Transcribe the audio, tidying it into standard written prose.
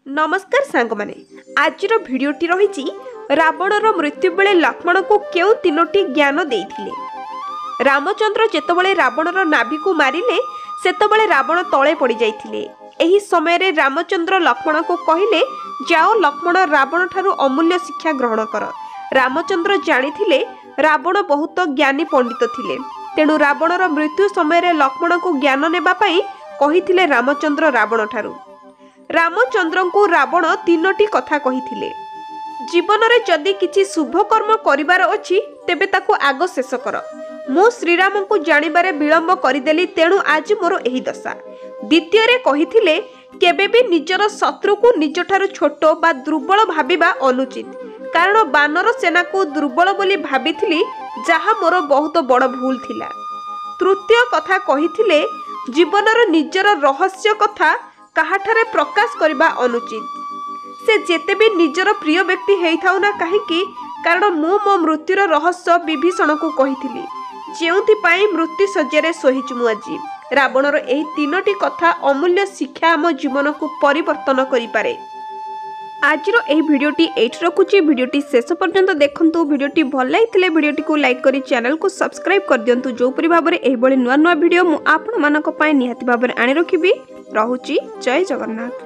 नमस्कार सांग माने आज भिडटी रही रावणर मृत्यु बेले लक्ष्मण को क्यों तीनोटी ज्ञान देइथिले। रामचंद्र जेतबळे रावणर नाभि को मारिले सेतबळे रावण तळे पड़ी जाइथिले। एही समय रे रामचंद्र लक्ष्मण को कहिले जाओ लक्ष्मण रावण ठारू अमूल्य शिक्षा ग्रहण कर। रामचंद्र जानिथिले रावण बहुत ज्ञानी पंडित थिले, तेणु रावणर मृत्यु समय रे लक्ष्मण को ज्ञान नेबा पई कहिथिले रामचंद्र रावण ठारू। रामचंद्र को रावण तीनोटी कथा कहिथिले। जीवन रे जदि किछि शुभ कर्म करिवार अछि तेबे ताकू आग शेष कर। मु श्रीराम को जानिबारे विलंब करिदेली, तेणु आज मोर एही दशा। द्वितीय रे कहिथिले केबे भी निजर शत्रु को निज ठारू छोट बा दुर्बल भाबिबा अनुचित, कारण बानर सेना को दुर्बल बोली भाबिथिली, जहा मोर बहुत बड़ भूल थिला। तृतीय कथा कहिथिले जीवनर निजर रहस्य कथा काहाठारे प्रकाश करबा अनुचित। से जेते भी निजर प्रिय व्यक्ति हेई थाउ ना काहेकि, कारण मु मो मृत्युर रहस्य विभीषण को कहिथिली, जेउथि पई मृत्यु सज्जारे सोहिचु मु आजी। रावणर एही तीनोटी कथा अमूल्य शिक्षा आम जीवन को परिवर्तन करि पारे। आज एही भिडियोटी एठी रखुची। भिडियोटी शेष पर्यंत देखंतु। भिडियोटी भल लागिथिले भिडियोटी को लाइक करी चैनल को सब्सक्राइब कर दियंतु। जो परि भाबरे एही बळे नुवा नुवा भिडियो मु आपण मानक पई निहाती भाबरे आनि रखिबी। रहुची। जय जगन्नाथ।